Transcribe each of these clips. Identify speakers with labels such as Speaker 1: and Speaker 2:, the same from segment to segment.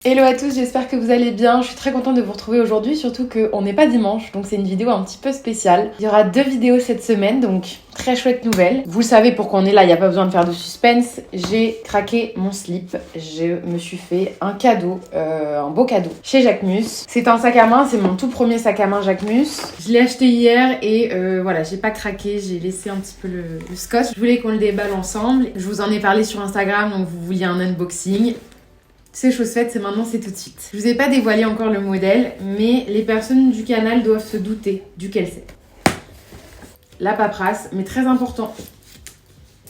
Speaker 1: Hello à tous, j'espère que vous allez bien. Je suis très contente de vous retrouver aujourd'hui, surtout qu'on n'est pas dimanche, donc c'est une vidéo un petit peu spéciale. Il y aura 2 vidéos cette semaine, donc très chouette nouvelle. Vous le savez, pourquoi on est là, il n'y a pas besoin de faire de suspense. J'ai craqué mon slip, je me suis fait un cadeau, un beau cadeau, chez Jacquemus. C'est un sac à main, c'est mon tout premier sac à main Jacquemus. Je l'ai acheté hier et voilà, j'ai pas craqué, j'ai laissé un petit peu le scotch. Je voulais qu'on le déballe ensemble. Je vous en ai parlé sur Instagram, donc vous vouliez un unboxing. C'est chose faite, c'est maintenant, c'est tout de suite. Je vous ai pas dévoilé encore le modèle, mais les personnes du canal doivent se douter duquel c'est. La paperasse, mais très important.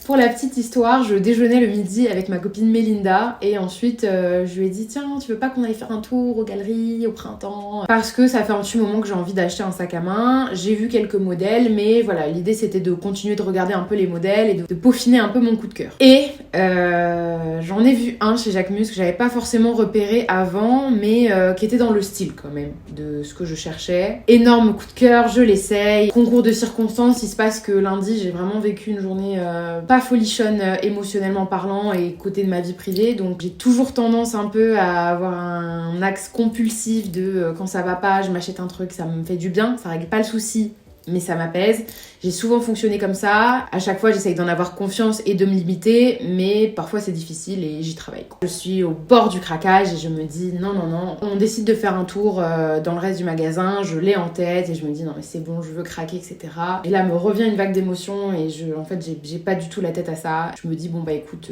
Speaker 1: Pour la petite histoire, je déjeunais le midi avec ma copine Mélinda et ensuite je lui ai dit tiens, tu veux pas qu'on aille faire un tour aux galeries au printemps? Parce que ça fait un petit moment que j'ai envie d'acheter un sac à main. J'ai vu quelques modèles, mais voilà, l'idée c'était de continuer de regarder un peu les modèles et de peaufiner un peu mon coup de cœur. Et j'en ai vu un chez Jacquemus que j'avais pas forcément repéré avant, mais qui était dans le style quand même de ce que je cherchais. Énorme coup de cœur, je l'essaye. Concours de circonstances, il se passe que lundi j'ai vraiment vécu une journée pas folichonne émotionnellement parlant et côté de ma vie privée, donc j'ai toujours tendance un peu à avoir un axe compulsif de quand ça va pas, je m'achète un truc, ça me fait du bien, ça règle pas le souci, mais ça m'apaise. J'ai souvent fonctionné comme ça. À chaque fois, j'essaye d'en avoir confiance et de me limiter, mais parfois c'est difficile et j'y travaille. Je suis au bord du craquage et je me dis non. On décide de faire un tour dans le reste du magasin, je l'ai en tête et je me dis non mais c'est bon, je veux craquer, etc. Et là me revient une vague d'émotions et en fait j'ai pas du tout la tête à ça. Je me dis bon bah écoute,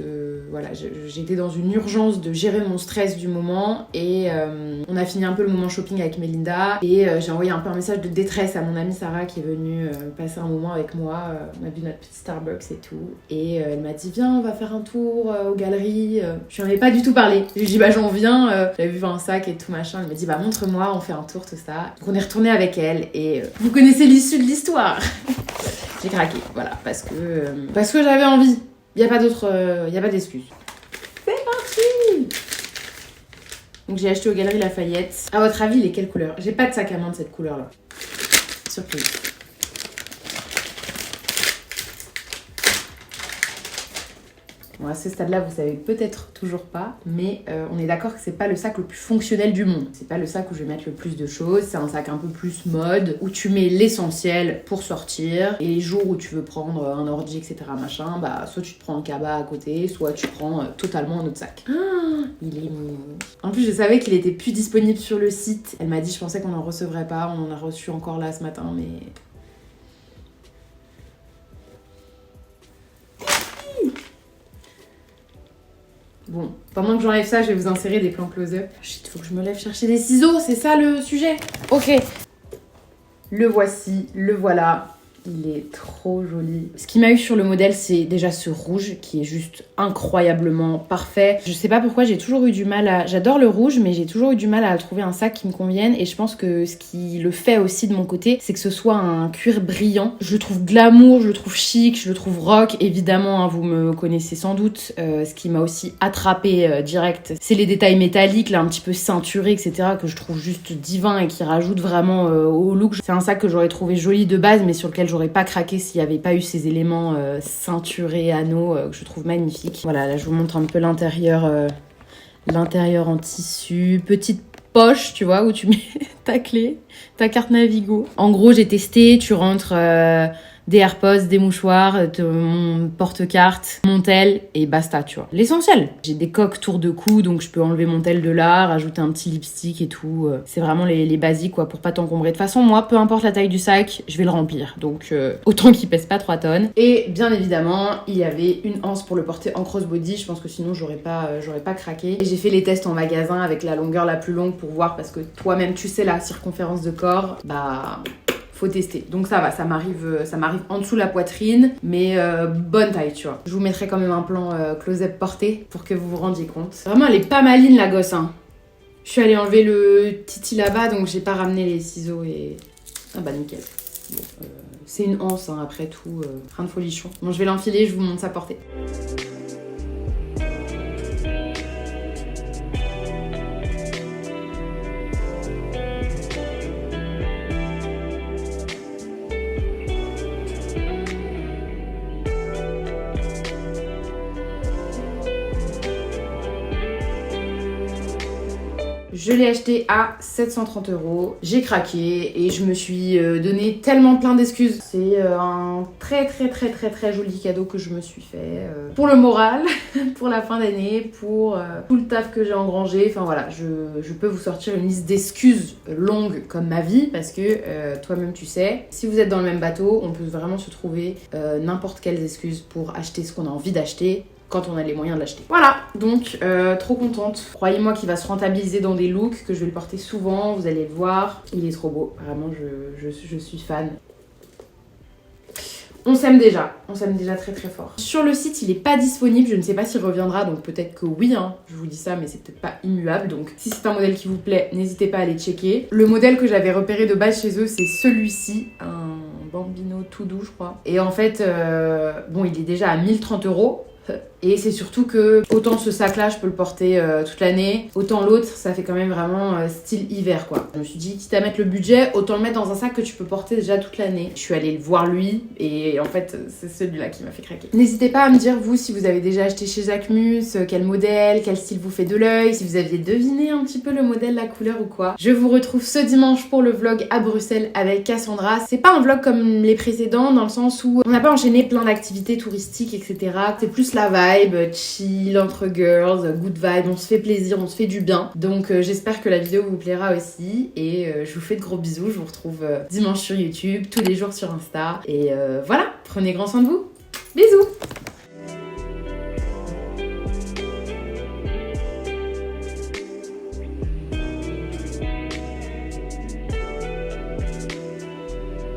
Speaker 1: voilà, j'étais dans une urgence de gérer mon stress du moment et on a fini un peu le moment shopping avec Mélinda et j'ai envoyé un peu un message de détresse à mon amie Sarah qui est venue passer un moment avec moi, on a bu notre petit Starbucks et tout, et elle m'a dit viens on va faire un tour aux galeries. Je lui en ai pas du tout parlé, je lui ai dit bah j'en viens, j'avais vu un sac et tout machin, elle m'a dit bah montre-moi, on fait un tour, tout ça. Donc on est retourné avec elle et vous connaissez l'issue de l'histoire. J'ai craqué, voilà, parce que j'avais envie, y a pas d'excuse. C'est parti. Donc j'ai acheté aux Galeries Lafayette. À votre avis, il est quelle couleur? J'ai pas de sac à main de cette couleur là. Surprise. Bon, à ce stade-là, vous savez peut-être toujours pas, mais on est d'accord que c'est pas le sac le plus fonctionnel du monde. C'est pas le sac où je vais mettre le plus de choses, c'est un sac un peu plus mode, où tu mets l'essentiel pour sortir, et les jours où tu veux prendre un ordi, etc. machin, bah soit tu te prends un cabas à côté, soit tu prends totalement un autre sac. Ah, il est mignon. En plus, je savais qu'il était plus disponible sur le site. Elle m'a dit, je pensais qu'on en recevrait pas, on en a reçu encore là ce matin, mais... Bon, pendant que j'enlève ça, je vais vous insérer des plans close-up. Shit, faut que je me lève chercher des ciseaux, c'est ça le sujet. Ok. Le voici, le voilà. Il est trop joli. Ce qui m'a eu sur le modèle, c'est déjà ce rouge qui est juste incroyablement parfait. Je sais pas pourquoi, j'ai toujours eu du mal à... J'adore le rouge, mais j'ai toujours eu du mal à trouver un sac qui me convienne. Et je pense que ce qui le fait aussi de mon côté, c'est que ce soit un cuir brillant. Je le trouve glamour, je le trouve chic, je le trouve rock. Évidemment, hein, vous me connaissez sans doute. Ce qui m'a aussi attrapé direct, c'est les détails métalliques, là, un petit peu ceinturés, etc. que je trouve juste divin et qui rajoutent vraiment au look. C'est un sac que j'aurais trouvé joli de base, mais sur lequel j'aurais pas craqué s'il n'y avait pas eu ces éléments ceinturés, anneaux, que je trouve magnifiques. Voilà, là je vous montre un peu l'intérieur en tissu, petite poche, tu vois, où tu mets ta clé, ta carte Navigo. En gros, j'ai testé, tu rentres des AirPods, des mouchoirs, mon porte-carte, mon tel et basta, tu vois. L'essentiel. J'ai des coques tour de cou, donc je peux enlever mon tel de là, rajouter un petit lipstick et tout. C'est vraiment les basiques, quoi, pour pas t'encombrer. De toute façon, moi, peu importe la taille du sac, je vais le remplir. Donc, autant qu'il pèse pas 3 tonnes. Et bien évidemment, il y avait une anse pour le porter en crossbody. Je pense que sinon, j'aurais pas craqué. Et j'ai fait les tests en magasin avec la longueur la plus longue pour voir, parce que toi-même, tu sais la circonférence de corps. Bah... faut tester. Donc ça va, ça m'arrive en dessous la poitrine, mais bonne taille, tu vois. Je vous mettrai quand même un plan close-up porté pour que vous vous rendiez compte. Vraiment, elle est pas maline, la gosse, hein. Je suis allée enlever le titi là-bas, donc j'ai pas ramené les ciseaux et... Ah bah nickel. Bon, c'est une anse, hein, après tout, rien de folichon. Bon, je vais l'enfiler, je vous montre sa portée. Je l'ai acheté à 730 €. J'ai craqué et je me suis donné tellement plein d'excuses. C'est un très joli cadeau que je me suis fait pour le moral, pour la fin d'année, pour tout le taf que j'ai engrangé. Enfin voilà, je peux vous sortir une liste d'excuses longue comme ma vie parce que toi-même tu sais, si vous êtes dans le même bateau, on peut vraiment se trouver n'importe quelles excuses pour acheter ce qu'on a envie d'acheter quand on a les moyens de l'acheter. Voilà, donc trop contente. Croyez-moi qu'il va se rentabiliser dans des looks, que je vais le porter souvent, vous allez le voir. Il est trop beau, vraiment je suis fan. On s'aime déjà très fort. Sur le site, il est pas disponible, je ne sais pas s'il reviendra, donc peut-être que oui, hein. Je vous dis ça, mais c'est peut-être pas immuable, donc si c'est un modèle qui vous plaît, n'hésitez pas à aller checker. Le modèle que j'avais repéré de base chez eux, c'est celui-ci, un Bambino tout doux, je crois. Et en fait, bon, il est déjà à 1030 €. Et c'est surtout que autant ce sac là je peux le porter toute l'année, autant l'autre ça fait quand même vraiment style hiver quoi. Je me suis dit quitte à mettre le budget, autant le mettre dans un sac que tu peux porter déjà toute l'année. Je suis allée le voir lui et en fait c'est celui-là qui m'a fait craquer. N'hésitez pas à me dire vous si vous avez déjà acheté chez Jacquemus, quel modèle, quel style vous fait de l'œil, si vous aviez deviné un petit peu le modèle, la couleur ou quoi. Je vous retrouve ce dimanche pour le vlog à Bruxelles avec Cassandra. C'est pas un vlog comme les précédents dans le sens où on n'a pas enchaîné plein d'activités touristiques etc. C'est plus la vibe, chill, entre girls, good vibe, on se fait plaisir, on se fait du bien. Donc j'espère que la vidéo vous plaira aussi et je vous fais de gros bisous. Je vous retrouve dimanche sur YouTube, tous les jours sur Insta. Et voilà, prenez grand soin de vous. Bisous!